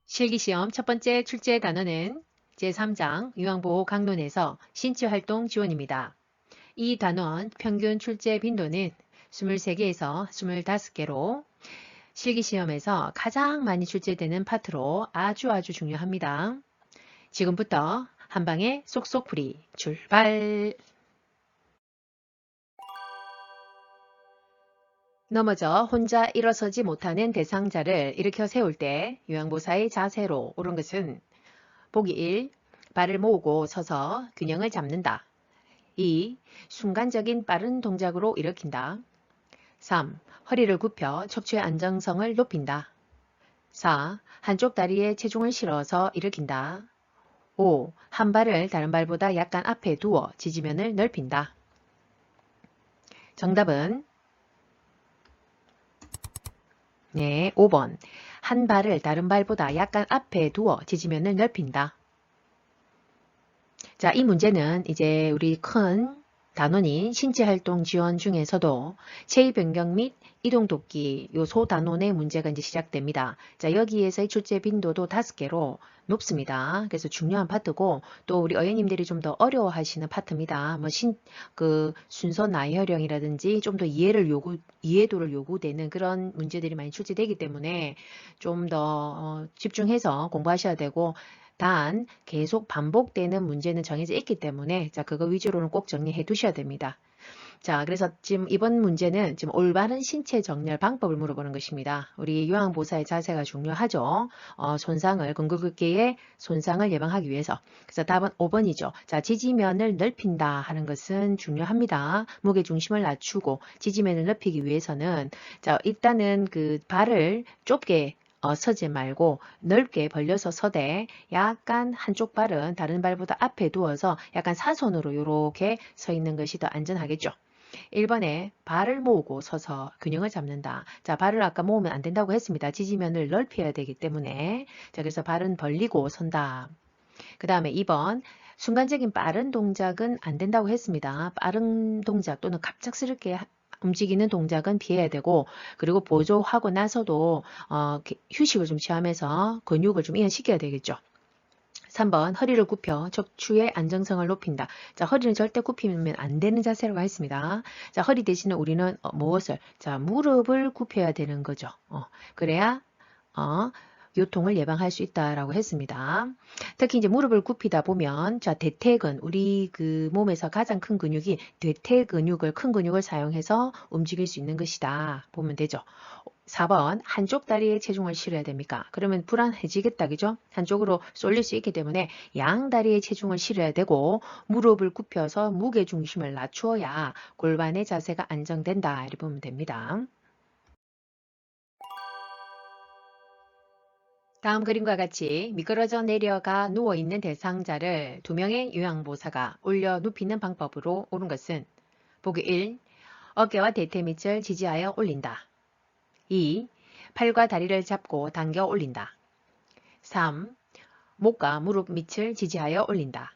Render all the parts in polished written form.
실기시험 첫 번째 출제 단원은 제3장 유형보호 강론에서 신체활동 지원입니다. 이 단원 평균 출제 빈도는 23개에서 25개로 실기시험에서 가장 많이 출제되는 파트로 아주 중요합니다. 지금부터 한방에 쏙쏙풀이 출발! 넘어져 혼자 일어서지 못하는 대상자를 일으켜 세울 때 요양보사의 자세로 옳은 것은 보기 1. 발을 모으고 서서 균형을 잡는다. 2. 순간적인 빠른 동작으로 일으킨다. 3. 허리를 굽혀 척추의 안정성을 높인다. 4. 한쪽 다리에 체중을 실어서 일으킨다. 5. 한 발을 다른 발보다 약간 앞에 두어 지지면을 넓힌다. 정답은 네, 5번. 한 발을 다른 발보다 약간 앞에 두어 지지면을 넓힌다. 자, 이 문제는 이제 우리 큰 단원인 신체활동 지원 중에서도 체위 변경 및 이동 돕기 요 소단원의 문제가 이제 시작됩니다. 자, 여기에서의 출제 빈도도 5개로 높습니다. 그래서 중요한 파트고 또 우리 어연님들이 좀 더 어려워하시는 파트입니다. 뭐 순서 나열형이라든지 좀 더 이해도를 요구되는 그런 문제들이 많이 출제되기 때문에 좀 더 집중해서 공부하셔야 되고 단 계속 반복되는 문제는 정해져 있기 때문에 자 그거 위주로는 꼭 정리해 두셔야 됩니다. 자, 그래서 지금 이번 문제는 지금 올바른 신체 정렬 방법을 물어보는 것입니다. 우리 요양보사의 자세가 중요하죠. 손상을 근골격계의 손상을 예방하기 위해서. 그래서 답은 5번이죠. 자, 지지면을 넓힌다 하는 것은 중요합니다. 무게 중심을 낮추고 지지면을 넓히기 위해서는 자, 일단은 그 발을 좁게 서지 말고 넓게 벌려서 서되 약간 한쪽 발은 다른 발보다 앞에 두어서 약간 사선으로 이렇게 서 있는 것이 더 안전하겠죠. 1번에 발을 모으고 서서 균형을 잡는다. 자, 발을 아까 모으면 안 된다고 했습니다. 지지면을 넓혀야 되기 때문에. 자, 그래서 발은 벌리고 선다. 그 다음에 2번. 순간적인 빠른 동작은 안 된다고 했습니다. 빠른 동작 또는 갑작스럽게 움직이는 동작은 피해야 되고 그리고 보조하고 나서도 휴식을 좀 취하면서 근육을 좀 이완시켜야 되겠죠. 3번 허리를 굽혀 척추의 안정성을 높인다. 자, 허리는 절대 굽히면 안 되는 자세라고 했습니다. 자, 허리 대신에 우리는 무엇을? 자, 무릎을 굽혀야 되는 거죠. 그래야 요통을 예방할 수 있다라고 했습니다. 특히 이제 무릎을 굽히다 보면 자, 대퇴근 우리 그 몸에서 가장 큰 근육이 대퇴 근육을 큰 근육을 사용해서 움직일 수 있는 것이다. 보면 되죠. 4번 한쪽 다리에 체중을 실어야 됩니까? 그러면 불안해지겠다. 그죠? 한쪽으로 쏠릴 수 있기 때문에 양 다리에 체중을 실어야 되고 무릎을 굽혀서 무게 중심을 낮추어야 골반의 자세가 안정된다. 이렇게 보면 됩니다. 다음 그림과 같이 미끄러져 내려가 누워있는 대상자를 2명의 요양보사가 올려 눕히는 방법으로 옳은 것은 보기 1. 어깨와 대퇴 밑을 지지하여 올린다. 2. 팔과 다리를 잡고 당겨 올린다. 3. 목과 무릎 밑을 지지하여 올린다.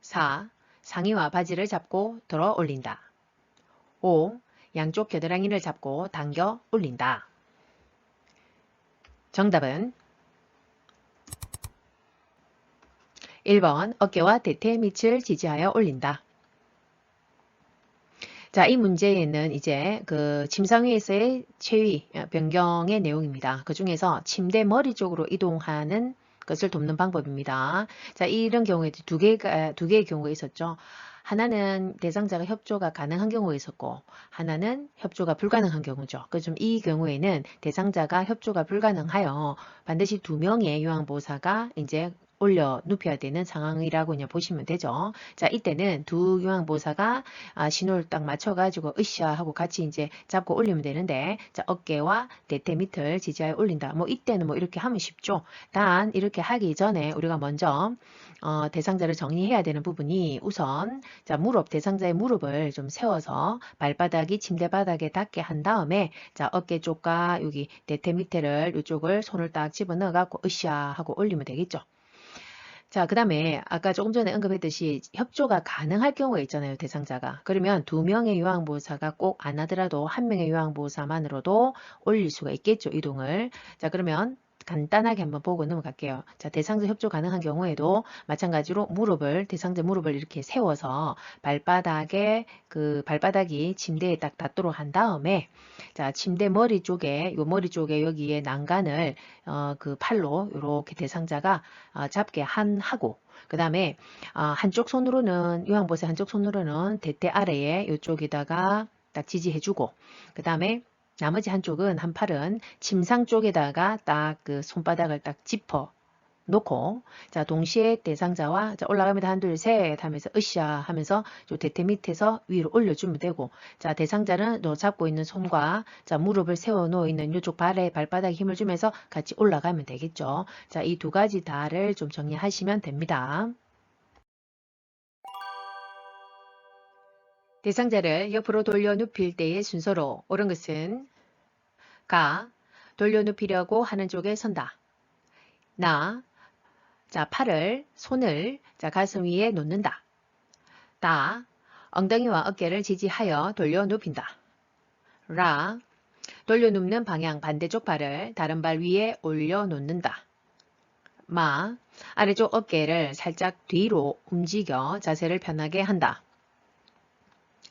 4. 상의와 바지를 잡고 들어 올린다. 5. 양쪽 겨드랑이를 잡고 당겨 올린다. 정답은 1번 어깨와 대퇴 밑을 지지하여 올린다. 자, 이 문제에는 이제 그 침상위에서의 체위 변경의 내용입니다. 그 중에서 침대 머리 쪽으로 이동하는 것을 돕는 방법입니다. 자, 이런 경우에 두 개의 경우가 있었죠. 하나는 대상자가 협조가 가능한 경우가 있었고 하나는 협조가 불가능한 경우죠. 그래서 좀 이 경우에는 대상자가 협조가 불가능하여 반드시 2명의 요양보호사가 이제 올려 눕혀야 되는 상황이라고 그냥 보시면 되죠. 자, 이때는 두 요양보호사가 신호를 딱 맞춰가지고 으쌰 하고 같이 이제 잡고 올리면 되는데, 자, 어깨와 대퇴 밑을 지지하여 올린다. 뭐 이때는 뭐 이렇게 하면 쉽죠. 단 이렇게 하기 전에 우리가 먼저 대상자를 정리해야 되는 부분이 우선 자, 대상자의 무릎을 좀 세워서 발바닥이 침대 바닥에 닿게 한 다음에 자, 어깨 쪽과 여기 대퇴 밑에를 이쪽을 손을 딱 집어넣어 갖고 으쌰 하고 올리면 되겠죠. 자, 그 다음에 아까 조금 전에 언급했듯이 협조가 가능할 경우가 있잖아요, 대상자가. 그러면 두 명의 요양보호사가 꼭 안 하더라도 한 명의 요양보호사만으로도 올릴 수가 있겠죠, 이동을. 자, 그러면 간단하게 한번 보고 넘어갈게요. 자, 대상자 협조 가능한 경우에도 마찬가지로 대상자 무릎을 이렇게 세워서 발바닥이 침대에 딱 닿도록 한 다음에, 자, 침대 머리 쪽에 여기에 난간을, 그 팔로 이렇게 대상자가 잡게 하고, 그 다음에 한쪽 손으로는 요양보호사 한쪽 손으로는 대퇴 아래에 이쪽에다가 딱 지지해주고, 그 다음에 나머지 한쪽은 한 팔은 침상 쪽에다가 딱 그 손바닥을 딱 짚어 놓고, 자, 동시에 대상자와, 자, 올라갑니다. 한, 둘, 셋 하면서 으쌰 하면서 요 대퇴 밑에서 위로 올려주면 되고, 자, 대상자는 너 잡고 있는 손과, 자, 무릎을 세워 놓어 있는 이쪽 발바닥에 힘을 주면서 같이 올라가면 되겠죠. 자, 이 두 가지 다를 좀 정리하시면 됩니다. 대상자를 옆으로 돌려 눕힐 때의 순서로 옳은 것은 가, 돌려 눕히려고 하는 쪽에 선다. 나, 자, 손을 자, 가슴 위에 놓는다. 다, 엉덩이와 어깨를 지지하여 돌려 눕힌다. 라, 돌려 눕는 방향 반대쪽 발을 다른 발 위에 올려 놓는다. 마, 아래쪽 어깨를 살짝 뒤로 움직여 자세를 편하게 한다.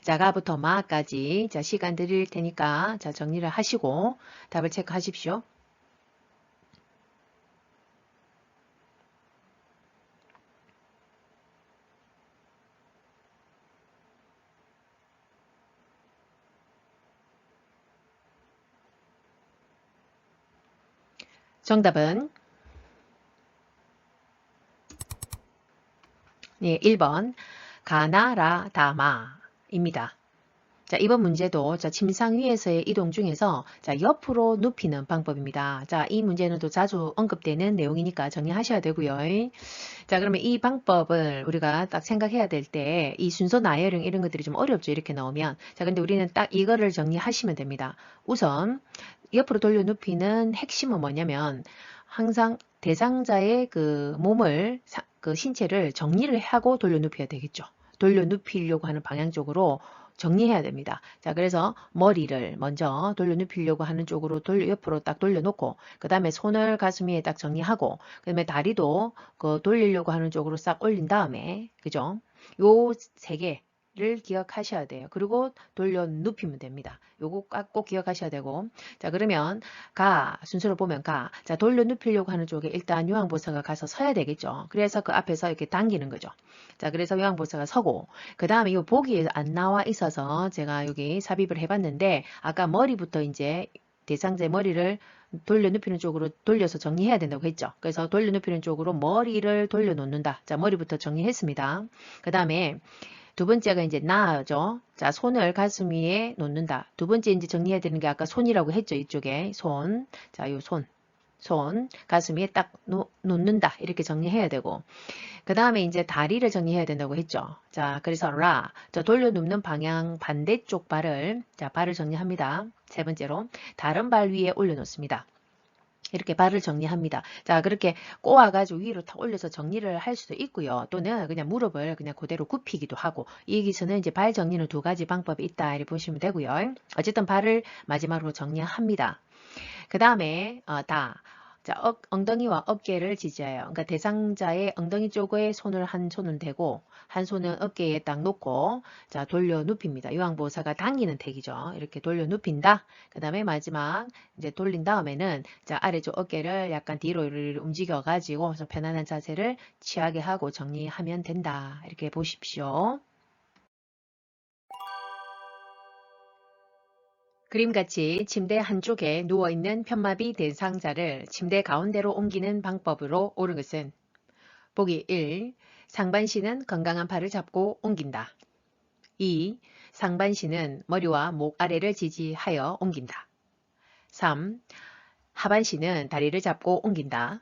자, 가부터 마까지 자, 시간 드릴 테니까 자, 정리를 하시고 답을 체크하십시오. 정답은 네, 1번 가나라다마입니다. 자, 이번 문제도 자, 침상 위에서의 이동 중에서 자, 옆으로 눕히는 방법입니다. 자, 이 문제는 또 자주 언급되는 내용이니까 정리하셔야 되고요. 자, 그러면 이 방법을 우리가 딱 생각해야 될 때 이 순서 나열형 이런 것들이 좀 어렵죠. 이렇게 나오면. 자, 근데 우리는 딱 이거를 정리하시면 됩니다. 우선 옆으로 돌려 눕히는 핵심은 뭐냐면 항상 대상자의 그 몸을 그 신체를 정리를 하고 돌려 눕혀야 되겠죠. 돌려 눕히려고 하는 방향 쪽으로 정리해야 됩니다. 자, 그래서 머리를 먼저 돌려 눕히려고 하는 쪽으로 옆으로 딱 돌려놓고, 그 다음에 손을 가슴 위에 딱 정리하고, 그 다음에 다리도 그 돌리려고 하는 쪽으로 싹 올린 다음에, 그죠? 요 세 개를 기억하셔야 돼요. 그리고 돌려 눕히면 됩니다. 요거 꼭 기억하셔야 되고. 자, 그러면 순서로 보면 자, 돌려 눕히려고 하는 쪽에 일단 요양보호사가 가서 서야 되겠죠. 그래서 그 앞에서 이렇게 당기는 거죠. 자, 그래서 요양보호사가 서고, 그 다음에 이 보기에 안 나와 있어서 제가 여기 삽입을 해봤는데, 아까 머리부터 이제 대상자의 머리를 돌려 눕히는 쪽으로 돌려서 정리해야 된다고 했죠. 그래서 돌려 눕히는 쪽으로 머리를 돌려 놓는다. 자, 머리부터 정리했습니다. 그 다음에 두 번째가 이제 나죠. 자, 손을 가슴 위에 놓는다. 두 번째 이제 정리해야 되는 게 아까 손이라고 했죠. 이쪽에 손. 자, 요 손 가슴 위에 딱 놓는다. 이렇게 정리해야 되고. 그 다음에 이제 다리를 정리해야 된다고 했죠. 자, 그래서 자, 돌려 눕는 방향 반대쪽 발을 정리합니다. 세 번째로, 다른 발 위에 올려놓습니다. 이렇게 발을 정리합니다. 자, 그렇게 꼬아가지고 위로 탁 올려서 정리를 할 수도 있고요. 또는 그냥 무릎을 그냥 그대로 굽히기도 하고. 여기서는 이제 발 정리는 두 가지 방법이 있다. 이렇게 보시면 되고요. 어쨌든 발을 마지막으로 정리합니다. 그 다음에 자, 엉덩이와 어깨를 지지해요. 그러니까 대상자의 엉덩이 쪽에 한 손은 대고 한 손은 어깨에 딱 놓고 자, 돌려 눕힙니다. 요양보호사가 당기는 택이죠. 이렇게 돌려 눕힌다. 그 다음에 마지막 이제 돌린 다음에는 자, 아래쪽 어깨를 약간 뒤로 움직여 가지고 편안한 자세를 취하게 하고 정리하면 된다. 이렇게 보십시오. 그림같이 침대 한쪽에 누워있는 편마비 대상자를 침대 가운데로 옮기는 방법으로 옳은 것은 보기 1. 상반신은 건강한 팔을 잡고 옮긴다. 2. 상반신은 머리와 목 아래를 지지하여 옮긴다. 3. 하반신은 다리를 잡고 옮긴다.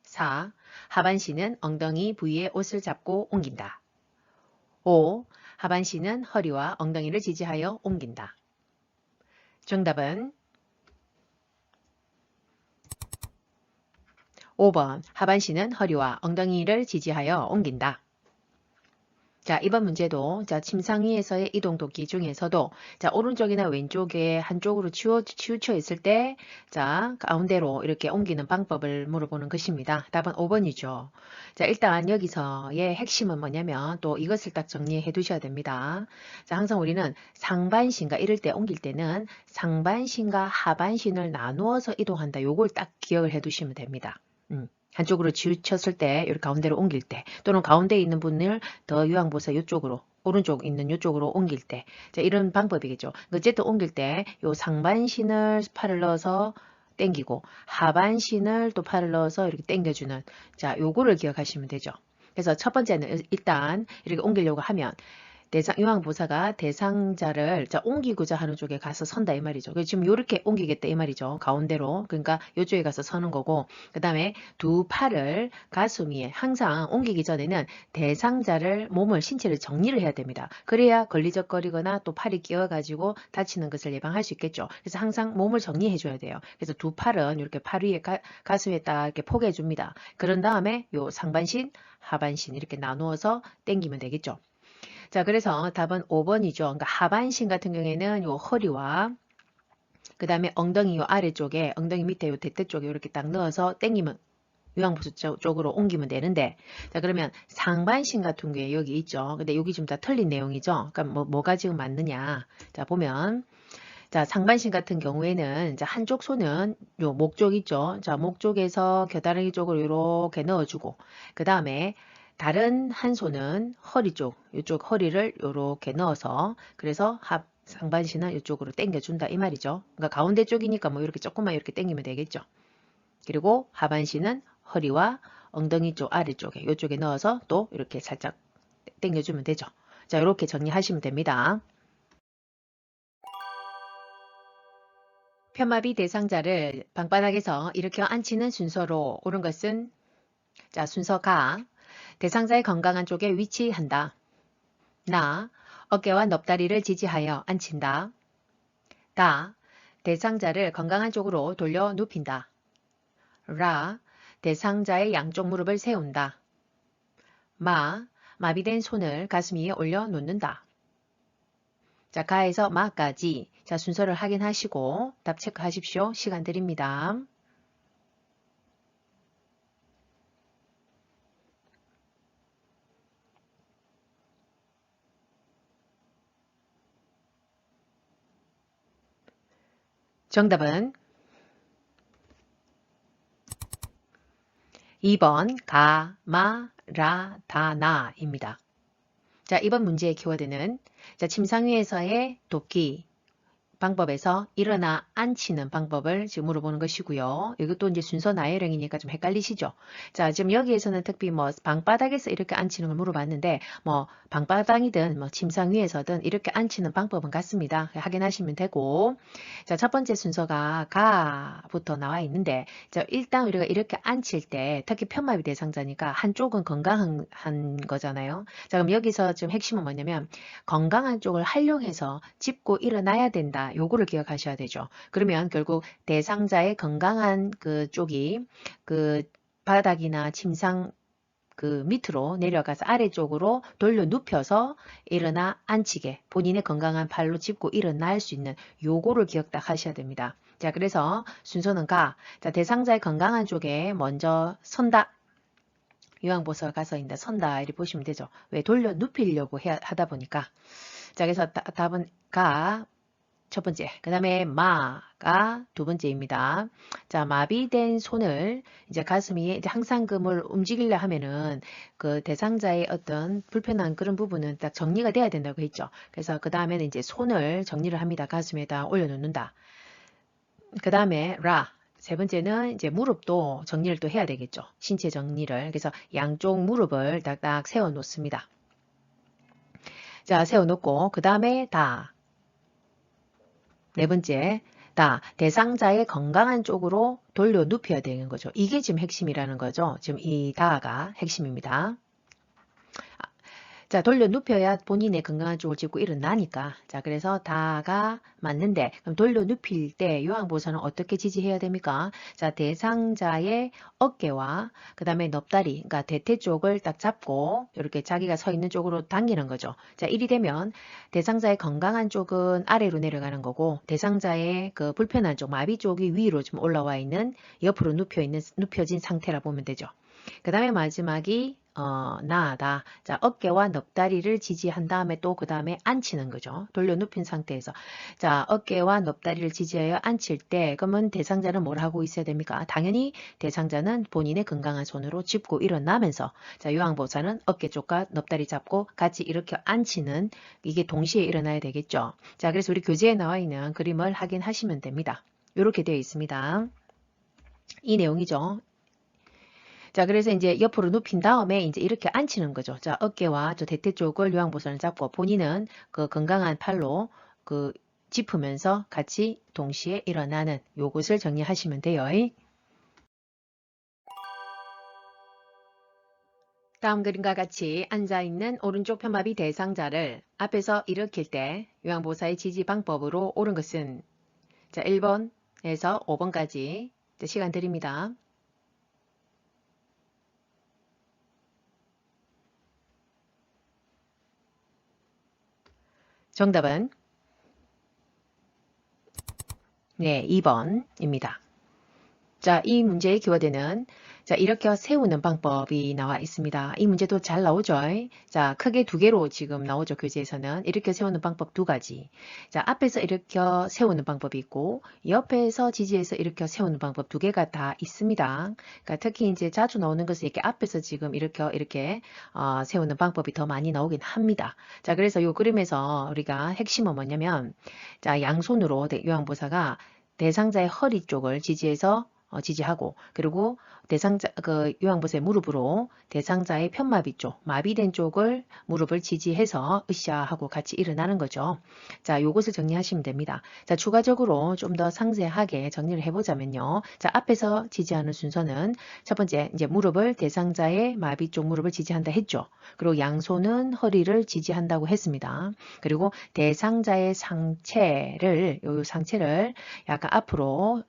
4. 하반신은 엉덩이 부위의 옷을 잡고 옮긴다. 5. 하반신은 허리와 엉덩이를 지지하여 옮긴다. 정답은 5번 하반신은 허리와 엉덩이를 지지하여 옮긴다. 자, 이번 문제도 자, 침상위에서의 이동 돕기 중에서도 자, 오른쪽이나 왼쪽에 한쪽으로 치우쳐 있을 때 자, 가운데로 이렇게 옮기는 방법을 물어보는 것입니다. 답은 5번이죠. 자, 일단 여기서의 핵심은 뭐냐면 또 이것을 딱 정리해 두셔야 됩니다. 자, 항상 우리는 상반신과 이럴 때 옮길 때는 상반신과 하반신을 나누어서 이동한다. 요걸 딱 기억을 해 두시면 됩니다. 한쪽으로 치우쳤을 때 이렇게 가운데로 옮길 때 또는 가운데에 있는 분을 더 유황보사 이쪽으로 오른쪽 있는 이쪽으로 옮길 때 자, 이런 방법이겠죠. 어쨌든 옮길 때 요 상반신을 팔을 넣어서 당기고 하반신을 또 팔을 넣어서 이렇게 당겨주는 자 요거를 기억하시면 되죠. 그래서 첫 번째는 일단 이렇게 옮기려고 하면 유황보사가 대상자를 자, 옮기고자 하는 쪽에 가서 선다 이 말이죠. 지금 이렇게 옮기겠다 이 말이죠. 가운데로. 그러니까 이쪽에 가서 서는 거고 그 다음에 두 팔을 가슴 위에 항상 옮기기 전에는 대상자를 몸을 신체를 정리를 해야 됩니다. 그래야 걸리적거리거나 또 팔이 끼어가지고 다치는 것을 예방할 수 있겠죠. 그래서 항상 몸을 정리해 줘야 돼요. 그래서 두 팔은 이렇게 팔 위에 가슴에 딱 이렇게 포개해 줍니다. 그런 다음에 요 상반신, 하반신 이렇게 나누어서 당기면 되겠죠. 자, 그래서 답은 5번이죠. 그러니까 하반신 같은 경우에는 요 허리와 그 다음에 엉덩이 요 아래쪽에 엉덩이 밑에 요 대퇴 쪽에 이렇게 딱 넣어서 당기면 유황보수 쪽으로 옮기면 되는데 자 그러면 상반신 같은 경우에 여기 있죠. 근데 여기 좀 다 틀린 내용이죠. 그러니까 뭐가 지금 맞느냐. 자 보면 자 상반신 같은 경우에는 자 한쪽 손은 요 목 쪽 있죠. 자 목 쪽에서 겨드랑이 쪽으로 이렇게 넣어주고 그 다음에 다른 한 손은 허리 쪽, 이쪽 허리를 이렇게 넣어서 그래서 상반신은 이쪽으로 당겨준다 이 말이죠. 그러니까 가운데 쪽이니까 뭐 이렇게 조금만 이렇게 당기면 되겠죠. 그리고 하반신은 허리와 엉덩이 쪽 아래쪽에 이쪽에 넣어서 또 이렇게 살짝 당겨주면 되죠. 자 이렇게 정리하시면 됩니다. 편마비 대상자를 방바닥에서 일으켜 앉히는 순서로 옳은 것은 자 순서 가 대상자의 건강한 쪽에 위치한다. 나 어깨와 넙다리를 지지하여 앉힌다. 다 대상자를 건강한 쪽으로 돌려 눕힌다. 라 대상자의 양쪽 무릎을 세운다. 마비된 손을 가슴 위에 올려 놓는다. 자, 가에서 마까지 자 순서를 확인하시고 답 체크하십시오. 시간 드립니다. 정답은 2번 가, 마, 라, 다, 나입니다. 자, 이번 문제의 키워드는 자, 침상 위에서의 돕기 방법에서 일어나 앉히는 방법을 지금 물어보는 것이고요. 이것도 이제 순서 나열형이니까 좀 헷갈리시죠? 자, 지금 여기에서는 특히 뭐 방바닥에서 이렇게 앉히는 걸 물어봤는데 뭐 방바닥이든 뭐 침상 위에서든 이렇게 앉히는 방법은 같습니다. 확인하시면 되고 자, 첫 번째 순서가 가부터 나와 있는데 자, 일단 우리가 이렇게 앉힐 때 특히 편마비 대상자니까 한쪽은 건강한 거잖아요. 자, 그럼 여기서 지금 핵심은 뭐냐면 건강한 쪽을 활용해서 짚고 일어나야 된다. 요거를 기억하셔야 되죠. 그러면 결국 대상자의 건강한 그 쪽이 그 바닥이나 침상 그 밑으로 내려가서 아래쪽으로 돌려 눕혀서 일어나 앉히게 본인의 건강한 팔로 짚고 일어날 수 있는 요거를 기억 딱 하셔야 됩니다. 자, 그래서 순서는 가. 자, 대상자의 건강한 쪽에 먼저 선다. 유황보살 가서 인다 선다 이렇게 보시면 되죠. 왜 돌려 눕히려고 하다 보니까. 자, 그래서 답은 가 첫 번째, 그 다음에 마가 두 번째입니다. 자, 마비된 손을 이제 가슴 위에 이제 항상 그뭘 움직이려 하면은 그 대상자의 어떤 불편한 그런 부분은 딱 정리가 돼야 된다고 했죠. 그래서 그 다음에는 이제 손을 정리를 합니다. 가슴에다 올려놓는다. 그 다음에 세 번째는 이제 무릎도 정리를 또 해야 되겠죠. 신체 정리를. 그래서 양쪽 무릎을 딱딱 세워 놓습니다. 자, 세워 놓고 그 다음에 네 번째, 대상자의 건강한 쪽으로 돌려 눕혀야 되는 거죠. 이게 지금 핵심이라는 거죠. 지금 이 다가 핵심입니다. 자, 돌려 눕혀야 본인의 건강한 쪽을 짚고 일어나니까. 자, 그래서 다가 맞는데, 그럼 돌려 눕힐 때 요양보호사는 어떻게 지지해야 됩니까? 자, 대상자의 어깨와 그 다음에 넙다리, 그러니까 대퇴 쪽을 딱 잡고 이렇게 자기가 서 있는 쪽으로 당기는 거죠. 자, 이리 되면 대상자의 건강한 쪽은 아래로 내려가는 거고, 대상자의 그 불편한 쪽, 마비 쪽이 위로 좀 올라와 있는, 옆으로 눕혀진 상태라 보면 되죠. 그 다음에 마지막이 나아다. 자, 어깨와 넙다리를 지지한 다음에 또 그 다음에 앉히는 거죠. 돌려 눕힌 상태에서. 자, 어깨와 넙다리를 지지하여 앉힐 때 그러면 대상자는 뭘 하고 있어야 됩니까? 당연히 대상자는 본인의 건강한 손으로 짚고 일어나면서 자, 요양보호사는 어깨 쪽과 넙다리 잡고 같이 이렇게 앉히는 이게 동시에 일어나야 되겠죠. 자, 그래서 우리 교재에 나와 있는 그림을 확인하시면 됩니다. 이렇게 되어 있습니다. 이 내용이죠. 자, 그래서 이제 옆으로 눕힌 다음에 이제 이렇게 앉히는 거죠. 자, 어깨와 저 대퇴 쪽을 요양보호사를 잡고 본인은 그 건강한 팔로 그 짚으면서 같이 동시에 일어나는 요것을 정리하시면 돼요. 다음 그림과 같이 앉아있는 오른쪽 편마비 대상자를 앞에서 일으킬 때 요양보호사의 지지 방법으로 옳은 것은 자, 1번에서 5번까지 시간 드립니다. 정답은 네, 2번입니다. 자, 이 문제의 키워드는 자, 이렇게 세우는 방법이 나와 있습니다. 이 문제도 잘 나오죠. 자, 크게 두 개로 지금 나오죠. 교재에서는 이렇게 세우는 방법 두 가지. 자, 앞에서 이렇게 세우는 방법이 있고 옆에서 지지해서 이렇게 세우는 방법 두 개가 다 있습니다. 그러니까 특히 이제 자주 나오는 것은 이렇게 앞에서 지금 이렇게 세우는 방법이 더 많이 나오긴 합니다. 자, 그래서 이 그림에서 우리가 핵심은 뭐냐면 자, 양손으로 요양보호사가 대상자의 허리 쪽을 지지하고 그리고 대상자 그 요양보호사의 무릎으로 대상자의 편마비 쪽, 마비된 쪽을 무릎을 지지해서 으쌰하고 같이 일어나는 거죠. 자, 요것을 정리하시면 됩니다. 자, 추가적으로 좀 더 상세하게 정리를 해보자면요. 자, 앞에서 지지하는 순서는 첫 번째 이제 무릎을 대상자의 마비 쪽 무릎을 지지한다 했죠. 그리고 양손은 허리를 지지한다고 했습니다. 그리고 대상자의 요 상체를 약간 앞으로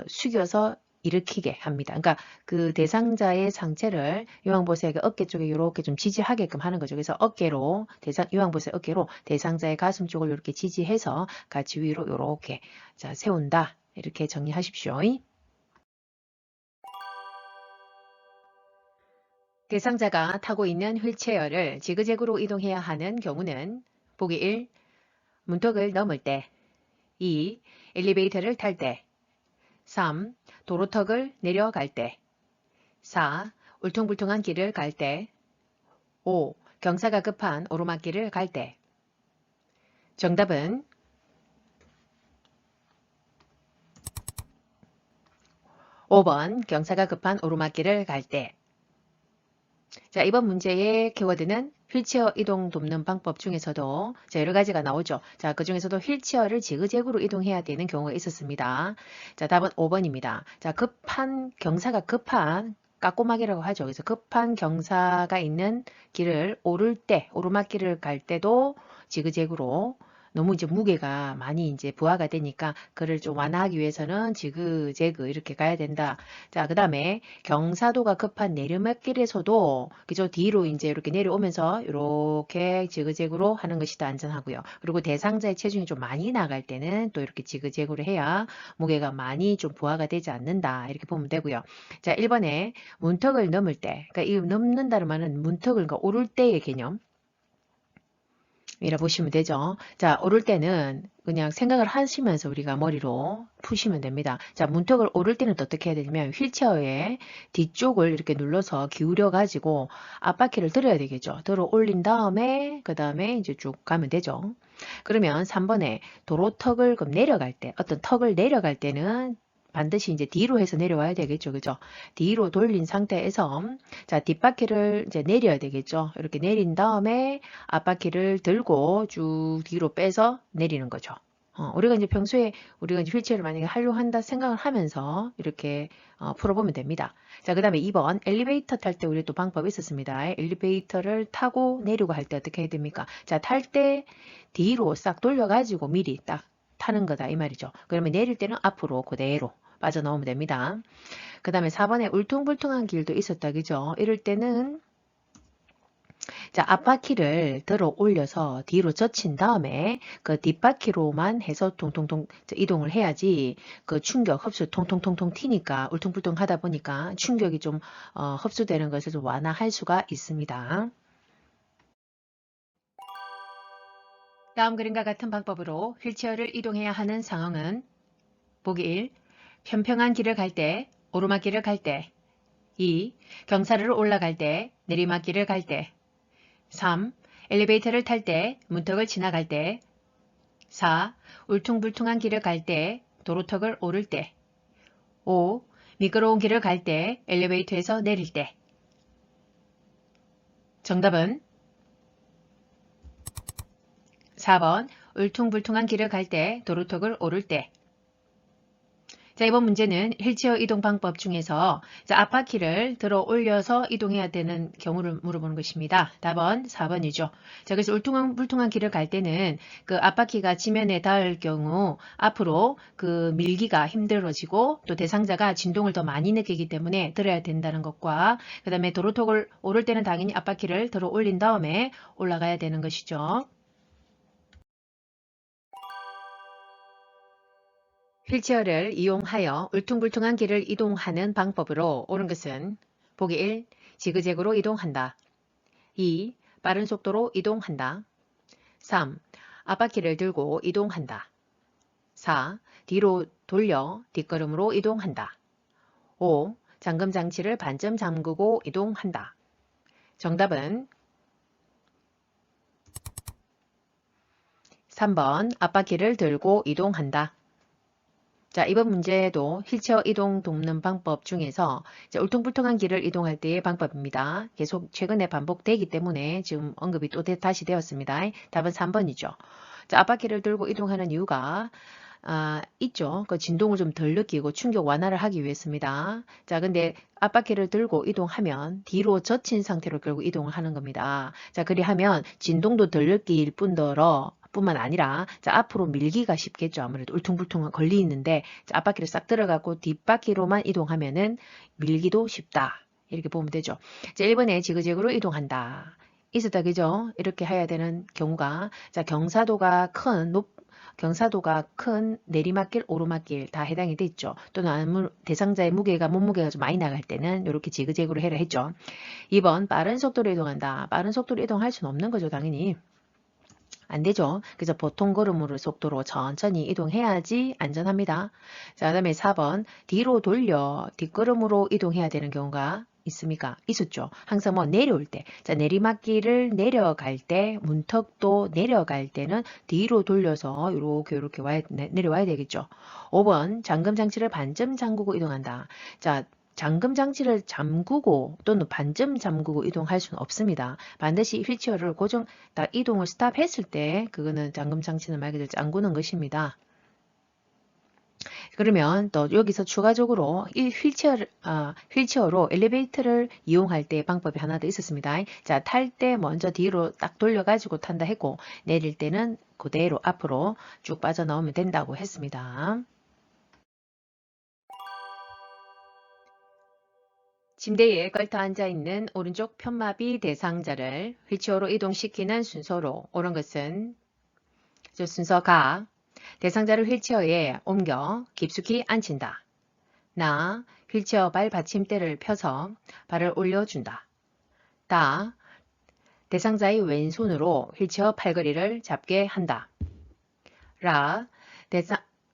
숙여서 일으키게 합니다. 그러니까 그 대상자의 상체를 요양보호사에게 어깨 쪽에 이렇게 좀 지지하게끔 하는 거죠. 그래서 요양보호사의 어깨로 대상자의 가슴 쪽을 이렇게 지지해서 같이 위로 이렇게 자, 세운다. 이렇게 정리하십시오. 대상자가 타고 있는 휠체어를 지그재그로 이동해야 하는 경우는 보기 1. 문턱을 넘을 때 2. 엘리베이터를 탈 때 3. 도로턱을 내려갈 때 4. 울퉁불퉁한 길을 갈 때 5. 경사가 급한 오르막길을 갈 때 정답은 5번 경사가 급한 오르막길을 갈 때. 자, 이번 문제의 키워드는 휠체어 이동 돕는 방법 중에서도 자, 여러 가지가 나오죠. 자, 그 중에서도 휠체어를 지그재그로 이동해야 되는 경우가 있었습니다. 자, 답은 5번입니다. 자, 경사가 급한 까꼬막이라고 하죠. 그래서 급한 경사가 있는 길을 오를 때, 오르막길을 갈 때도 지그재그로 너무 이제 무게가 많이 이제 부하가 되니까 그를 좀 완화하기 위해서는 지그재그 이렇게 가야 된다. 자, 그 다음에 경사도가 급한 내리막길에서도 그저 뒤로 이제 이렇게 내려오면서 이렇게 지그재그로 하는 것이 더 안전하고요. 그리고 대상자의 체중이 좀 많이 나갈 때는 또 이렇게 지그재그로 해야 무게가 많이 좀 부하가 되지 않는다. 이렇게 보면 되고요. 자, 1번에 문턱을 넘을 때, 그러니까 이 넘는다는 말은 문턱을 그러니까 오를 때의 개념. 이라 보시면 되죠. 자, 오를 때는 그냥 생각을 하시면서 우리가 머리로 푸시면 됩니다. 자, 문턱을 오를 때는 또 어떻게 해야 되냐면 휠체어의 뒤쪽을 이렇게 눌러서 기울여 가지고 앞바퀴를 들어야 되겠죠. 들어 올린 다음에 그 다음에 이제 쭉 가면 되죠. 그러면 3번에 도로턱을 그럼 내려갈 때 어떤 턱을 내려갈 때는 반드시 이제 뒤로 해서 내려와야 되겠죠. 그죠? 뒤로 돌린 상태에서 자, 뒷바퀴를 이제 내려야 되겠죠. 이렇게 내린 다음에 앞바퀴를 들고 쭉 뒤로 빼서 내리는 거죠. 우리가 이제 평소에 우리가 이제 휠체어를 만약에 하려고 한다 생각을 하면서 이렇게 풀어보면 됩니다. 자, 그 다음에 2번 엘리베이터 탈 때 우리 또 방법이 있었습니다. 엘리베이터를 타고 내리고 할 때 어떻게 해야 됩니까? 자, 탈 때 뒤로 싹 돌려가지고 미리 딱 타는 거다 이 말이죠. 그러면 내릴 때는 앞으로 그대로 빠져나오면 됩니다. 그 다음에 4번에 울퉁불퉁한 길도 있었다 그죠? 이럴 때는 자, 앞바퀴를 들어 올려서 뒤로 젖힌 다음에 그 뒷바퀴로만 해서 통통통 이동을 해야지 그 충격 흡수 통통통통 튀니까 울퉁불퉁 하다 보니까 충격이 좀 흡수되는 것을 좀 완화할 수가 있습니다. 다음 그림과 같은 방법으로 휠체어를 이동해야 하는 상황은 보기 1. 평평한 길을 갈 때, 오르막길을 갈 때 2. 경사를 올라갈 때, 내리막길을 갈 때 3. 엘리베이터를 탈 때, 문턱을 지나갈 때 4. 울퉁불퉁한 길을 갈 때, 도로턱을 오를 때 5. 미끄러운 길을 갈 때, 엘리베이터에서 내릴 때 정답은 4번 울퉁불퉁한 길을 갈 때, 도로턱을 오를 때 자, 이번 문제는 휠체어 이동 방법 중에서 앞바퀴를 들어 올려서 이동해야 되는 경우를 물어보는 것입니다. 답은 4번이죠. 자, 그래서 울퉁불퉁한 길을 갈 때는 그 앞바퀴가 지면에 닿을 경우 앞으로 그 밀기가 힘들어지고 또 대상자가 진동을 더 많이 느끼기 때문에 들어야 된다는 것과 그 다음에 도로턱을 오를 때는 당연히 앞바퀴를 들어 올린 다음에 올라가야 되는 것이죠. 휠체어를 이용하여 울퉁불퉁한 길을 이동하는 방법으로 옳은 것은 보기 1. 지그재그로 이동한다. 2. 빠른 속도로 이동한다. 3. 앞바퀴를 들고 이동한다. 4. 뒤로 돌려 뒷걸음으로 이동한다. 5. 잠금 장치를 반쯤 잠그고 이동한다. 정답은 3번 앞바퀴를 들고 이동한다. 자, 이번 문제도 휠체어 이동 돕는 방법 중에서 울퉁불퉁한 길을 이동할 때의 방법입니다. 계속 최근에 반복되기 때문에 지금 언급이 또 다시 되었습니다. 답은 3번이죠. 자, 앞바퀴를 들고 이동하는 이유가 있죠. 그 진동을 좀 덜 느끼고 충격 완화를 하기 위해서입니다. 자, 근데 앞바퀴를 들고 이동하면 뒤로 젖힌 상태로 결국 이동을 하는 겁니다. 자, 그리하면 진동도 덜 느낄 뿐더러 뿐만 아니라 자, 앞으로 밀기가 쉽겠죠. 아무래도 울퉁불퉁 걸리는데 자, 앞바퀴를 싹 들어가고 뒷바퀴로만 이동하면은 밀기도 쉽다. 이렇게 보면 되죠. 자, 1번에 지그재그로 이동한다. 있었다 그죠? 이렇게 해야 되는 경우가 자, 경사도가 큰 내리막길, 오르막길 다 해당이 됐죠. 또는 대상자의 몸무게가 좀 많이 나갈 때는 이렇게 지그재그로 해라 했죠. 2번 빠른 속도로 이동한다. 빠른 속도로 이동할 수는 없는 거죠. 당연히. 안 되죠. 그래서 보통 걸음으로 속도로 천천히 이동해야지 안전합니다. 자, 그 다음에 4번 뒤로 돌려 뒷걸음으로 이동해야 되는 경우가 있습니까? 있었죠. 항상 뭐 내려올 때, 자, 내리막길을 내려갈 때, 문턱도 내려갈 때는 뒤로 돌려서 이렇게 내려와야 되겠죠. 5번 잠금 장치를 반쯤 잠그고 이동한다. 자, 잠금 장치를 잠그고 또는 반쯤 잠그고 이동할 수는 없습니다. 반드시 휠체어를 딱 이동을 스탑했을 때 그거는 잠금 장치는 말 그대로 잠그는 것입니다. 그러면 또 여기서 추가적으로 이 휠체어로 엘리베이터를 이용할 때 방법이 하나 더 있었습니다. 자, 탈 때 먼저 뒤로 딱 돌려가지고 탄다 했고 내릴 때는 그대로 앞으로 쭉 빠져나오면 된다고 했습니다. 침대에 걸터 앉아있는 오른쪽 편마비 대상자를 휠체어로 이동시키는 순서로 옳은 것은 순서 가 대상자를 휠체어에 옮겨 깊숙이 앉힌다. 나 휠체어 발 받침대를 펴서 발을 올려준다. 다 대상자의 왼손으로 휠체어 팔걸이를 잡게 한다. 라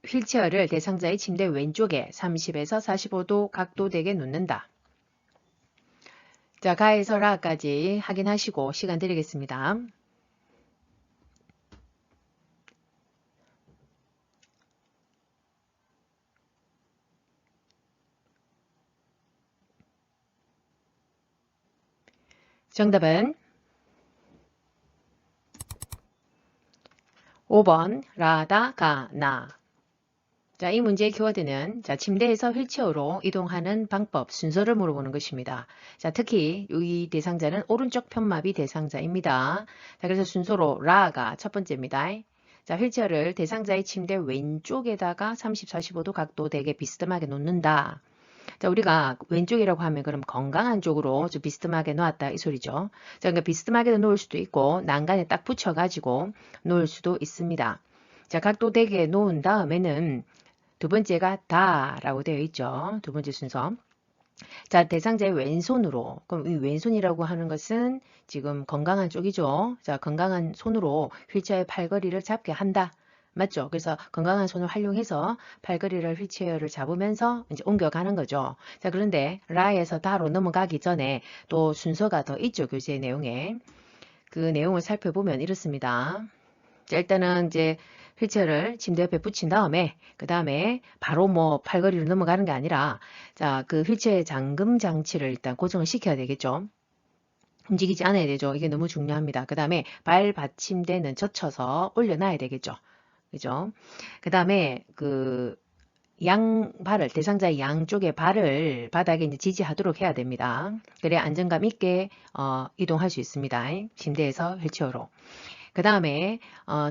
휠체어를 대상자의 침대 왼쪽에 30에서 45도 각도되게 놓는다. 자, 가에서 라까지 확인하시고 시간 드리겠습니다. 정답은 5번 라다 가 나. 자, 이 문제의 키워드는 자, 침대에서 휠체어로 이동하는 방법, 순서를 물어보는 것입니다. 자, 특히 이 대상자는 오른쪽 편마비 대상자입니다. 자, 그래서 순서로 라가 첫 번째입니다. 자, 휠체어를 대상자의 침대 왼쪽에다가 30, 45도 각도 되게 비스듬하게 놓는다. 자, 우리가 왼쪽이라고 하면 그럼 건강한 쪽으로 좀 비스듬하게 놓았다 이 소리죠. 자, 그러니까 비스듬하게 놓을 수도 있고 난간에 딱 붙여가지고 놓을 수도 있습니다. 자, 각도 되게 놓은 다음에는 두 번째가 다라고 되어 있죠. 두 번째 순서. 자, 대상자의 왼손으로. 그럼 이 왼손이라고 하는 것은 지금 건강한 쪽이죠. 자, 건강한 손으로 휠체어의 팔걸이를 잡게 한다. 맞죠? 그래서 건강한 손을 활용해서 팔걸이를 휠체어를 잡으면서 이제 옮겨가는 거죠. 자, 그런데 라에서 다로 넘어가기 전에 또 순서가 더 있죠. 교재 내용에. 그 내용을 살펴보면 이렇습니다. 자, 일단은 이제 휠체어를 침대 옆에 붙인 다음에 그 다음에 바로 뭐 팔걸이로 넘어가는 게 아니라 자, 그 휠체어의 잠금 장치를 일단 고정을 시켜야 되겠죠. 움직이지 않아야 되죠. 이게 너무 중요합니다. 그 다음에 발 받침대는 젖혀서 올려놔야 되겠죠. 그죠? 그 다음에 그 양발을 대상자의 양쪽의 발을 바닥에 이제 지지하도록 해야 됩니다. 그래야 안정감 있게 이동할 수 있습니다. 침대에서 휠체어로. 그 다음에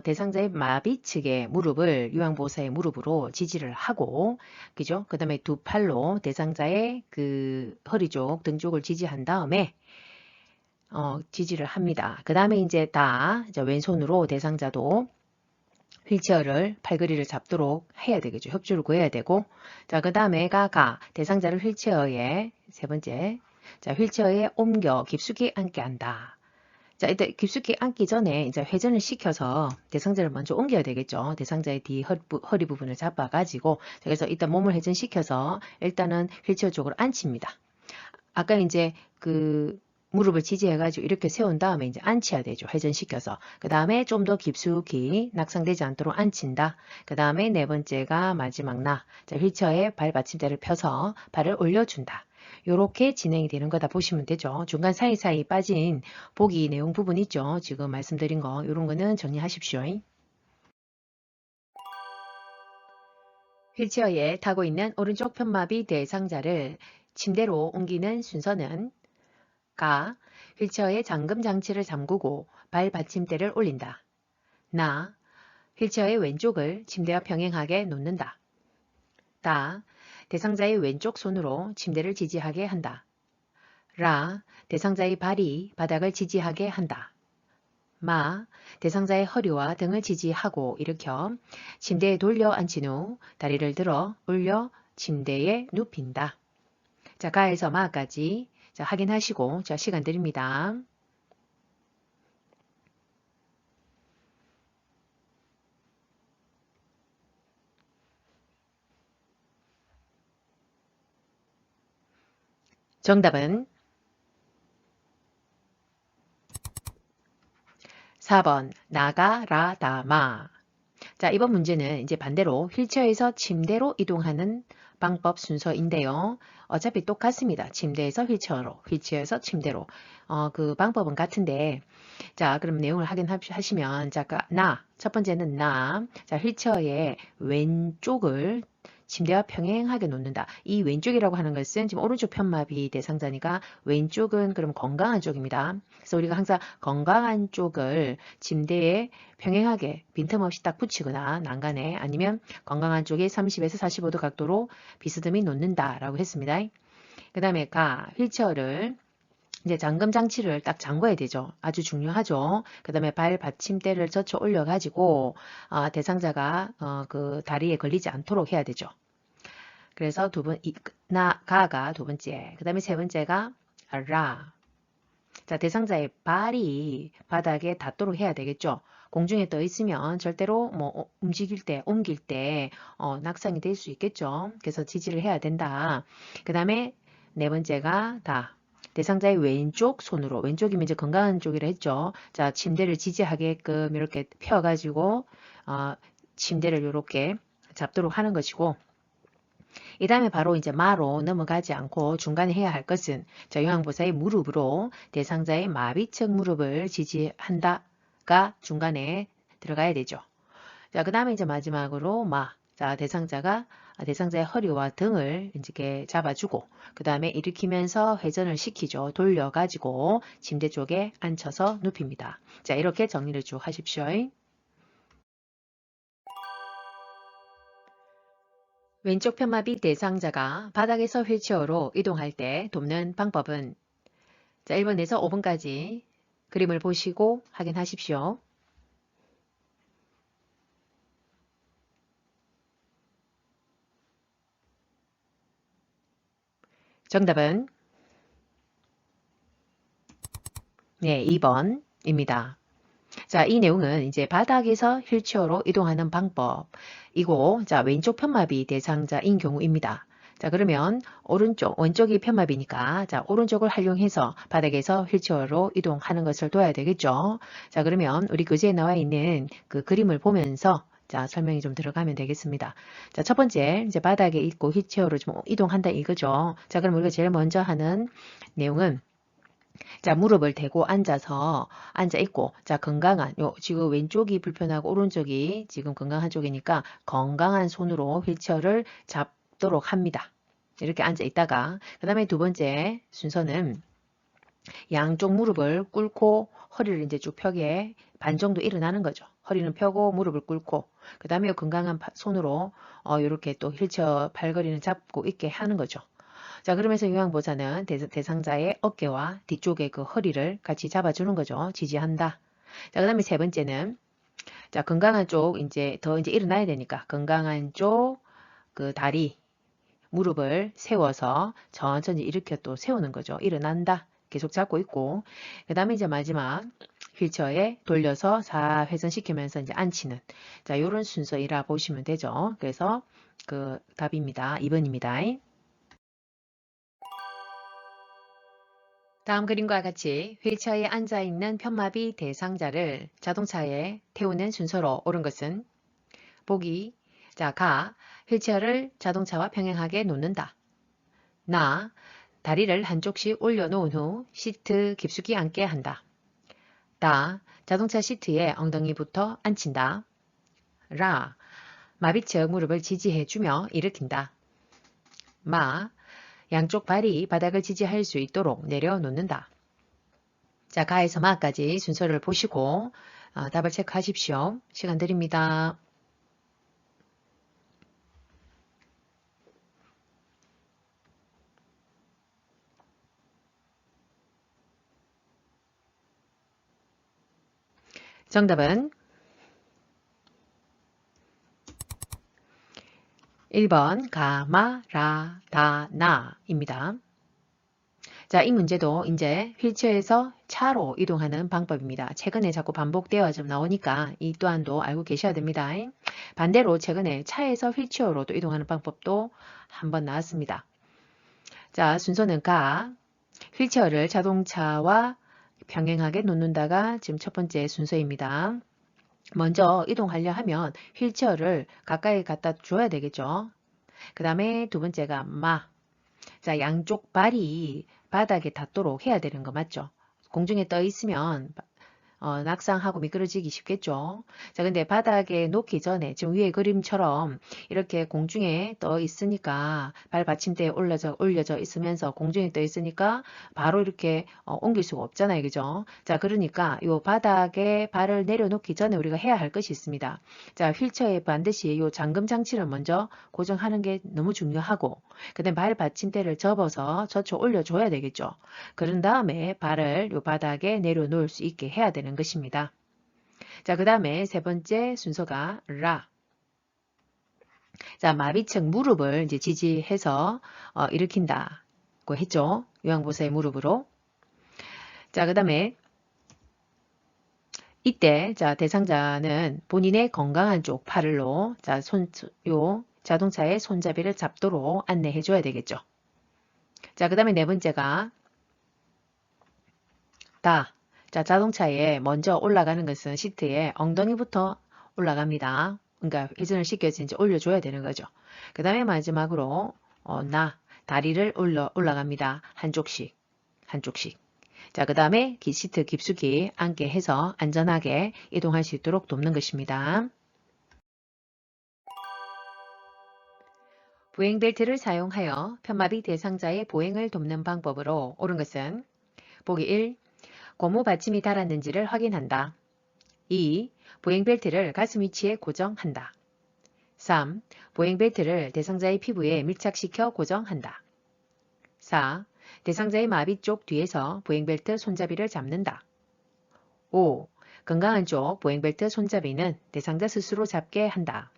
대상자의 마비 측의 무릎을 유황보호사의 무릎으로 지지를 하고, 그죠? 그 다음에 두 팔로 대상자의 그 허리 쪽, 등 쪽을 지지한 다음에 지지를 합니다. 그 다음에 이제 이제 왼손으로 대상자도 휠체어를 팔걸이를 잡도록 해야 되겠죠. 협조를 구해야 되고, 자, 그 다음에 대상자를 휠체어에 세 번째, 자, 휠체어에 옮겨 깊숙이 앉게 한다. 자, 일단 깊숙이 앉기 전에 이제 회전을 시켜서 대상자를 먼저 옮겨야 되겠죠. 대상자의 뒤 허리 부분을 잡아가지고, 그래서 일단 몸을 회전시켜서 일단은 휠체어 쪽으로 앉힙니다. 아까 이제 그 무릎을 지지해가지고 이렇게 세운 다음에 이제 앉혀야 되죠. 회전시켜서. 그 다음에 좀 더 깊숙이 낙상되지 않도록 앉힌다. 그 다음에 네 번째가 마지막 자, 휠체어에 발 받침대를 펴서 발을 올려준다. 요렇게 진행이 되는 거다 보시면 되죠. 중간 사이사이 빠진 보기 내용 부분 있죠. 지금 말씀드린 거 이런 거는 정리하십시오. 휠체어에 타고 있는 오른쪽 편마비 대상자를 침대로 옮기는 순서는 휠체어의 잠금 장치를 잠그고 발 받침대를 올린다. 휠체어의 왼쪽을 침대와 평행하게 놓는다. 대상자의 왼쪽 손으로 침대를 지지하게 한다. 대상자의 발이 바닥을 지지하게 한다. 대상자의 허리와 등을 지지하고 일으켜 침대에 돌려 앉힌 후 다리를 들어 올려 침대에 눕힌다. 자, 가에서 마까지 자, 확인하시고 자, 시간 드립니다. 정답은 4번 나가라다마. 자, 이번 문제는 이제 반대로 휠체어에서 침대로 이동하는 방법 순서인데요. 어차피 똑같습니다. 침대에서 휠체어로, 휠체어에서 침대로. 그 방법은 같은데, 자, 그럼 내용을 확인하시면, 자, 첫 번째는 자, 휠체어의 왼쪽을 침대와 평행하게 놓는다. 이 왼쪽이라고 하는 것은 지금 오른쪽 편마비 대상자니까 왼쪽은 그럼 건강한 쪽입니다. 그래서 우리가 항상 건강한 쪽을 침대에 평행하게 빈틈없이 딱 붙이거나 난간에 아니면 건강한 쪽에 30에서 45도 각도로 비스듬히 놓는다라고 했습니다. 그 다음에 휠체어를 이제 잠금 장치를 딱 잠궈야 되죠. 아주 중요하죠. 그 다음에 발 받침대를 젖혀 올려가지고 대상자가 그 다리에 걸리지 않도록 해야 되죠. 그래서 가가 두 번째. 그 다음에 세 번째가 라. 자, 대상자의 발이 바닥에 닿도록 해야 되겠죠. 공중에 떠 있으면 절대로 뭐 움직일 때, 옮길 때 낙상이 될 수 있겠죠. 그래서 지지를 해야 된다. 그 다음에 네 번째가 대상자의 왼쪽 손으로, 왼쪽이면 이제 건강한 쪽이라 했죠. 자, 침대를 지지하게끔 이렇게 펴가지고 침대를 이렇게 잡도록 하는 것이고, 이 다음에 바로 이제 마로 넘어가지 않고 중간에 해야 할 것은 자, 요양보사의 무릎으로 대상자의 마비측 무릎을 지지한다가 중간에 들어가야 되죠. 자, 그 다음에 이제 마지막으로 자, 대상자의 허리와 등을 이렇게 잡아주고, 그 다음에 일으키면서 회전을 시키죠. 돌려가지고 침대 쪽에 앉혀서 눕힙니다. 자, 이렇게 정리를 쭉 하십시오. 왼쪽 편마비 대상자가 바닥에서 휠체어로 이동할 때 돕는 방법은, 자, 1번에서 5번까지 그림을 보시고 확인하십시오. 정답은 네, 2번입니다. 자, 이 내용은 이제 바닥에서 휠체어로 이동하는 방법이고, 자, 왼쪽 편마비 대상자인 경우입니다. 자, 그러면 왼쪽이 편마비니까, 자, 오른쪽을 활용해서 바닥에서 휠체어로 이동하는 것을 둬야 되겠죠. 자, 그러면 우리 교재에 나와 있는 그 그림을 보면서 자, 설명이 좀 들어가면 되겠습니다. 자, 첫 번째, 이제 바닥에 있고 휠체어로 좀 이동한다 이거죠. 자, 그럼 우리가 제일 먼저 하는 내용은, 자, 무릎을 대고 앉아 있고, 자, 지금 왼쪽이 불편하고 오른쪽이 지금 건강한 쪽이니까 건강한 손으로 휠체어를 잡도록 합니다. 이렇게 앉아 있다가, 그 다음에 두 번째 순서는 양쪽 무릎을 꿇고 허리를 이제 쭉 펴게 반 정도 일어나는 거죠. 허리는 펴고 무릎을 꿇고, 그 다음에 건강한 손으로 이렇게 또 휠체어 발걸이는 잡고 있게 하는 거죠. 자, 그러면서 요양보호사는 대상자의 어깨와 뒤쪽의 그 허리를 같이 잡아주는 거죠. 지지한다. 자, 그 다음에 세 번째는, 자, 건강한 쪽, 이제 일어나야 되니까, 건강한 쪽, 그 다리, 무릎을 세워서 천천히 일으켜 또 세우는 거죠. 일어난다. 계속 잡고 있고, 그 다음에 이제 마지막, 휠체어에 돌려서 4회전시키면서 이제 앉히는. 자, 요런 순서이라 보시면 되죠. 그래서 그 답입니다. 2번입니다. 다음 그림과 같이 휠체어에 앉아있는 편마비 대상자를 자동차에 태우는 순서로 옳은 것은, 보기, 자, 휠체어를 자동차와 평행하게 놓는다. 다리를 한쪽씩 올려놓은 후 시트 깊숙이 앉게 한다. 자동차 시트에 엉덩이부터 앉힌다. 마비측 무릎을 지지해주며 일으킨다. 양쪽 발이 바닥을 지지할 수 있도록 내려놓는다. 자, 가에서 마까지 순서를 보시고 답을 체크하십시오. 시간 드립니다. 정답은 1번 가마라다나입니다. 자, 이 문제도 이제 휠체어에서 차로 이동하는 방법입니다. 최근에 자꾸 반복되어 좀 나오니까 이 또한도 알고 계셔야 됩니다. 반대로 최근에 차에서 휠체어로 또 이동하는 방법도 한번 나왔습니다. 자, 순서는 휠체어를 자동차와 병행하게 놓는다가 지금 첫 번째 순서입니다. 먼저 이동하려 하면 휠체어를 가까이 갖다 줘야 되겠죠. 그 다음에 두 번째가 자, 양쪽 발이 바닥에 닿도록 해야 되는 거 맞죠? 공중에 떠 있으면 낙상하고 미끄러지기 쉽겠죠. 자, 근데 바닥에 놓기 전에 지금 위에 그림처럼 이렇게 공중에 떠 있으니까 발 받침대에 올려져 있으면서 공중에 떠 있으니까 바로 이렇게 옮길 수가 없잖아요. 그죠? 자, 그러니까 이 바닥에 발을 내려놓기 전에 우리가 해야 할 것이 있습니다. 자, 휠체어에 반드시 이 잠금 장치를 먼저 고정하는 게 너무 중요하고, 그다음에 발 받침대를 접어서 저쪽 올려줘야 되겠죠. 그런 다음에 발을 이 바닥에 내려놓을 수 있게 해야 되는 것입니다. 자, 그 다음에 세 번째 순서가 자, 마비측 무릎을 이제 지지해서 일으킨다고 했죠. 요양보호사의 무릎으로. 자, 그 다음에 이때 자, 대상자는 본인의 건강한 쪽 팔로 자, 자동차의 손잡이를 잡도록 안내해 줘야 되겠죠. 자, 그 다음에 네 번째가 자, 자동차에 먼저 올라가는 것은 시트에 엉덩이부터 올라갑니다. 그러니까 회전을 시켜서 이제 올려줘야 되는 거죠. 그 다음에 마지막으로 다리를 올라갑니다. 한쪽씩. 자, 그 다음에 시트 깊숙이 앉게 해서 안전하게 이동할 수 있도록 돕는 것입니다. 보행벨트를 사용하여 편마비 대상자의 보행을 돕는 방법으로 옳은 것은 보기 1. 고무 받침이 달았는지를 확인한다. 2. 보행벨트를 가슴 위치에 고정한다. 3. 보행벨트를 대상자의 피부에 밀착시켜 고정한다. 4. 대상자의 마비 쪽 뒤에서 보행벨트 손잡이를 잡는다. 5. 건강한 쪽 보행벨트 손잡이는 대상자 스스로 잡게 한다.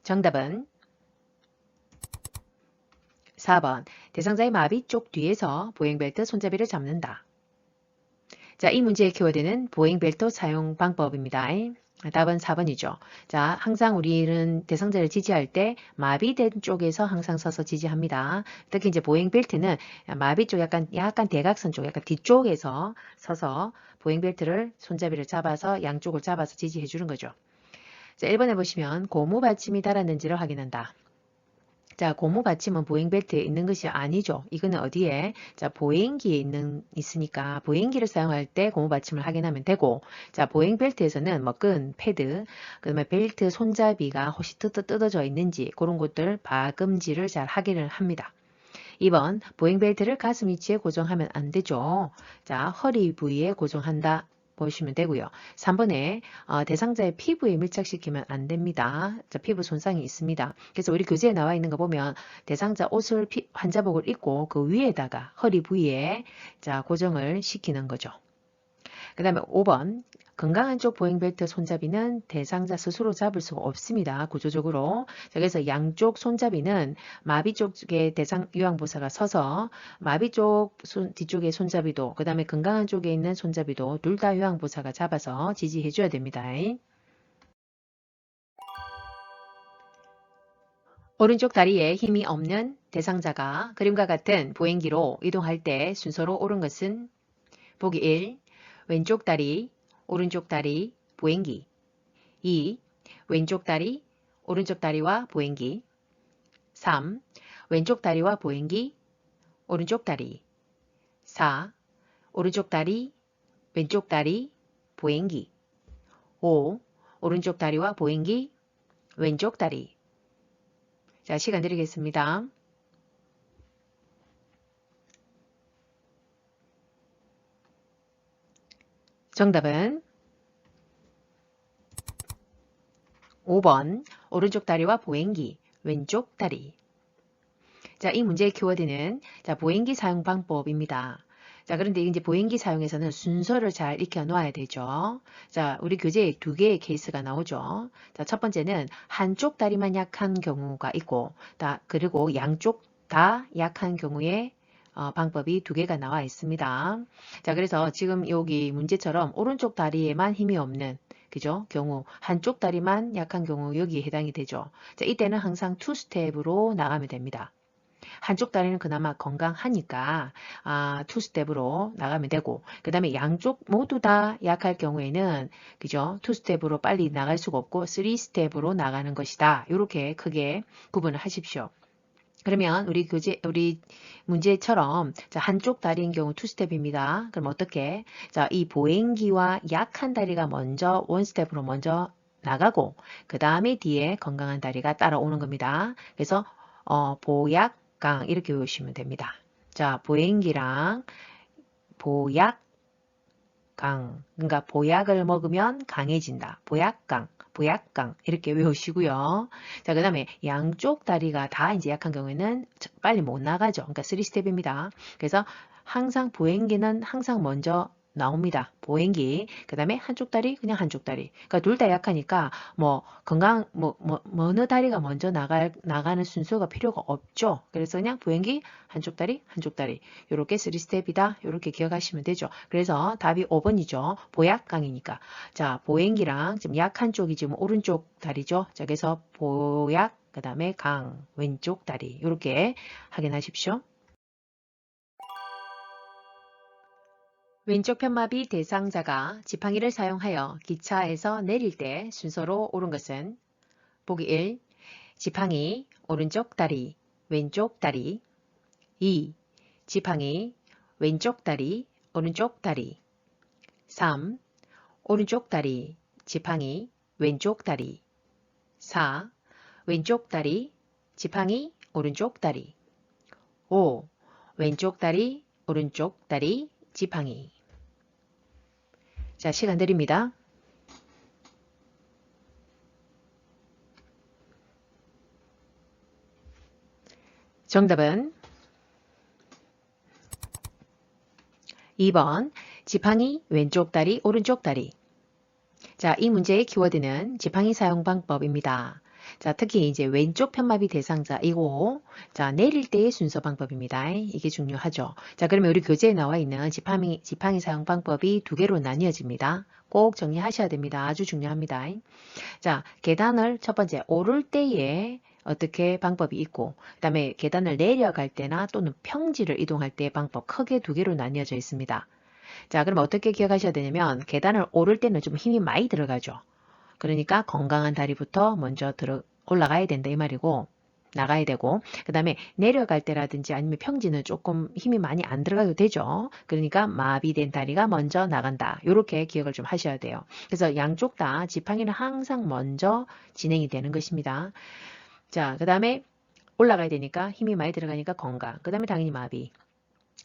정답은 4번 대상자의 마비 쪽 뒤에서 보행벨트 손잡이를 잡는다. 자, 이 문제의 키워드는 보행벨트 사용 방법입니다. 답은 4번이죠. 자, 항상 우리는 대상자를 지지할 때 마비된 쪽에서 항상 서서 지지합니다. 특히 이제 보행벨트는 마비 쪽 약간 대각선 쪽, 약간 뒤쪽에서 서서 보행벨트를 손잡이를 잡아서 양쪽을 잡아서 지지해 주는 거죠. 자, 1번에 보시면 고무 받침이 달았는지를 확인한다. 자, 고무 받침은 보행벨트에 있는 것이 아니죠. 이거는 어디에? 자, 보행기에 있으니까 보행기를 사용할 때 고무 받침을 확인하면 되고, 자, 보행벨트에서는 뭐 끈, 패드, 그다음에 벨트 손잡이가 혹시 뜯어져 있는지 그런 것들 박음질을 잘 확인을 합니다. 2번, 보행벨트를 가슴 위치에 고정하면 안 되죠. 자, 허리 부위에 고정한다. 보시면 되고요. 3번에 대상자의 피부에 밀착시키면 안 됩니다. 자, 피부 손상이 있습니다. 그래서 우리 교재에 나와 있는 거 보면 대상자 옷을 환자복을 입고 그 위에다가 허리 부위에 자, 고정을 시키는 거죠. 그 다음에 5번 건강한 쪽 보행벨트 손잡이는 대상자 스스로 잡을 수가 없습니다. 구조적으로. 자, 그래서 양쪽 손잡이는 마비 쪽에 대상 유황보사가 서서 마비 쪽 뒤쪽의 손잡이도 그 다음에 건강한 쪽에 있는 손잡이도 둘 다 유황보사가 잡아서 지지해 줘야 됩니다. 오른쪽 다리에 힘이 없는 대상자가 그림과 같은 보행기로 이동할 때 순서로 옳은 것은 보기 1. 왼쪽 다리, 오른쪽 다리, 보행기. 2. 왼쪽 다리, 오른쪽 다리와 보행기. 3. 왼쪽 다리와 보행기, 오른쪽 다리. 4. 오른쪽 다리, 왼쪽 다리, 보행기. 5. 오른쪽 다리와 보행기, 왼쪽 다리. 자, 시간 드리겠습니다. 정답은 5번 오른쪽 다리와 보행기, 왼쪽 다리. 자, 이 문제의 키워드는 자, 보행기 사용 방법입니다. 자, 그런데 이제 보행기 사용에서는 순서를 잘 익혀 놓아야 되죠. 자, 우리 교재에 두 개의 케이스가 나오죠. 자, 첫 번째는 한쪽 다리만 약한 경우가 있고, 그리고 양쪽 다 약한 경우에 방법이 두 개가 나와 있습니다. 자, 그래서 지금 여기 문제처럼 오른쪽 다리에만 힘이 없는 그죠? 경우 한쪽 다리만 약한 경우 여기에 해당이 되죠. 자, 이때는 항상 투 스텝으로 나가면 됩니다. 한쪽 다리는 그나마 건강하니까 투 스텝으로 나가면 되고 그 다음에 양쪽 모두 다 약할 경우에는 그죠? 투 스텝으로 빨리 나갈 수가 없고 쓰리 스텝으로 나가는 것이다. 이렇게 크게 구분을 하십시오. 그러면 우리 문제처럼 자, 한쪽 다리인 경우 투 스텝입니다. 그럼 어떻게? 자, 이 보행기와 약한 다리가 먼저 원 스텝으로 먼저 나가고 그 다음에 뒤에 건강한 다리가 따라오는 겁니다. 그래서 보약 강 이렇게 외우시면 됩니다. 자, 보행기랑 보약 강 그러니까 보약을 먹으면 강해진다. 보약강 보약강 이렇게 외우시고요. 자, 그 다음에 양쪽 다리가 다 이제 약한 경우에는 빨리 못 나가죠. 그러니까 3스텝입니다. 그래서 항상 보행기는 항상 먼저 나옵니다. 보행기. 그 다음에 한쪽 다리, 그냥 한쪽 다리. 그러니까 둘 다 약하니까 어느 다리가 먼저 나가는 순서가 필요가 없죠. 그래서 그냥 보행기, 한쪽 다리, 한쪽 다리. 요렇게 3스텝이다. 요렇게 기억하시면 되죠. 그래서 답이 5번이죠. 보약강이니까. 자, 보행기랑 지금 약한 쪽이 지금 오른쪽 다리죠. 자, 그래서 보약, 그 다음에 강, 왼쪽 다리. 요렇게 확인하십시오. 왼쪽 편마비 대상자가 지팡이를 사용하여 기차에서 내릴 때 순서로 옳은 것은 보기 1. 지팡이, 오른쪽 다리, 왼쪽 다리. 2. 지팡이, 왼쪽 다리, 오른쪽 다리. 3. 오른쪽 다리, 지팡이, 왼쪽 다리. 4. 왼쪽 다리, 지팡이, 오른쪽 다리. 5. 왼쪽 다리, 오른쪽 다리, 지팡이. 자, 시간 드립니다. 정답은 2번 지팡이, 왼쪽 다리, 오른쪽 다리. 자, 이 문제의 키워드는 지팡이 사용 방법입니다. 자, 특히 이제 왼쪽 편마비 대상자이고, 자, 내릴 때의 순서 방법입니다. 이게 중요하죠. 자, 그러면 우리 교재에 나와 있는 지팡이 사용 방법이 두 개로 나뉘어집니다. 꼭 정리하셔야 됩니다. 아주 중요합니다. 자, 계단을 첫 번째 오를 때에 어떻게 방법이 있고, 그 다음에 계단을 내려갈 때나 또는 평지를 이동할 때의 방법 크게 두 개로 나뉘어져 있습니다. 자, 그럼 어떻게 기억하셔야 되냐면 계단을 오를 때는 좀 힘이 많이 들어가죠. 그러니까 건강한 다리부터 먼저 올라가야 된다 이 말이고, 나가야 되고, 그 다음에 내려갈 때라든지 아니면 평지는 조금 힘이 많이 안 들어가도 되죠. 그러니까 마비된 다리가 먼저 나간다. 이렇게 기억을 좀 하셔야 돼요. 그래서 양쪽 다 지팡이는 항상 먼저 진행이 되는 것입니다. 자, 그 다음에 올라가야 되니까 힘이 많이 들어가니까 건강. 그 다음에 당연히 마비.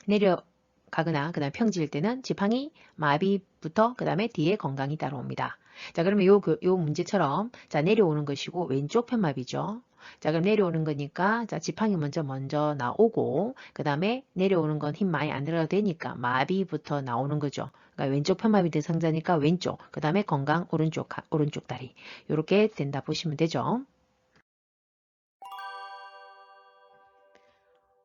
내려가거나 그 다음에 평지일 때는 지팡이, 마비부터 그 다음에 뒤에 건강이 따라옵니다. 자, 그러면 요 문제처럼 자, 내려오는 것이고 왼쪽 편마비죠. 자, 그럼 내려오는 거니까 자, 지팡이 먼저 나오고 그 다음에 내려오는 건 힘 많이 안 들어가도 되니까 마비부터 나오는 거죠. 그러니까 왼쪽 편마비 대상자니까 왼쪽, 그 다음에 건강 오른쪽 다리. 이렇게 된다 보시면 되죠.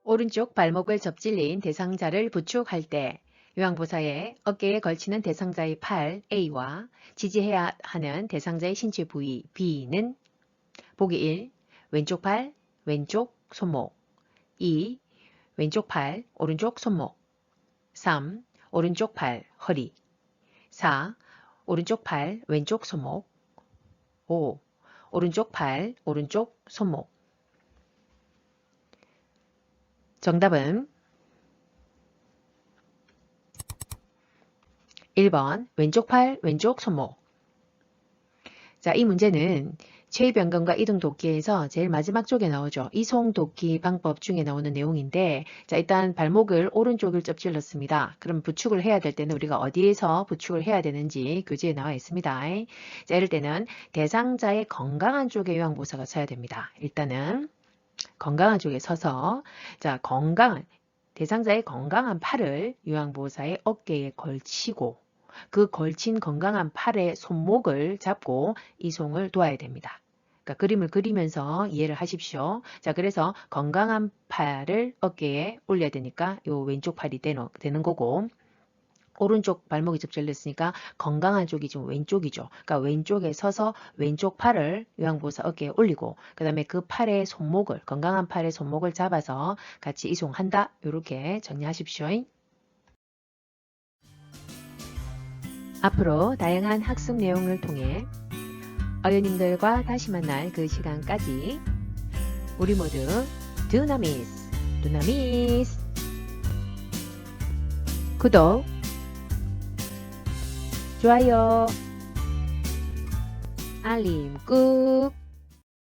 오른쪽 발목을 접질린 대상자를 부축할 때 요양보사의 어깨에 걸치는 대상자의 팔 A와 지지해야 하는 대상자의 신체 부위 B는 보기 1. 왼쪽 팔, 왼쪽 손목 2. 왼쪽 팔, 오른쪽 손목 3. 오른쪽 팔, 허리 4. 오른쪽 팔, 왼쪽 손목 5. 오른쪽 팔, 오른쪽 손목. 정답은 1번 왼쪽 팔, 왼쪽 손목. 자, 이 문제는 체위변경과 이동도끼에서 제일 마지막 쪽에 나오죠. 이송도끼 방법 중에 나오는 내용인데, 자, 일단 발목을 오른쪽을 접질렀습니다. 그럼 부축을 해야 될 때는 우리가 어디에서 부축을 해야 되는지 교재에 나와 있습니다. 자, 이럴 때는 대상자의 건강한 쪽에 요양보호사가 서야 됩니다. 일단은 건강한 쪽에 서서, 자, 대상자의 건강한 팔을 요양보호사의 어깨에 걸치고 그 걸친 건강한 팔의 손목을 잡고 이송을 도와야 됩니다. 그러니까 그림을 그리면서 이해를 하십시오. 자, 그래서 건강한 팔을 어깨에 올려야 되니까 요 왼쪽 팔이 되는 거고, 오른쪽 발목이 접질렸으니까 건강한 쪽이 지금 왼쪽이죠. 그러니까 왼쪽에 서서 왼쪽 팔을 요양보호사 어깨에 올리고 그 다음에 그 팔의 손목을, 건강한 팔의 손목을 잡아서 같이 이송한다. 이렇게 정리하십시오. 앞으로 다양한 학습 내용을 통해 어린이들과 다시 만날 그 시간까지 우리 모두 두나미스 구독, 좋아요, 알림 꾹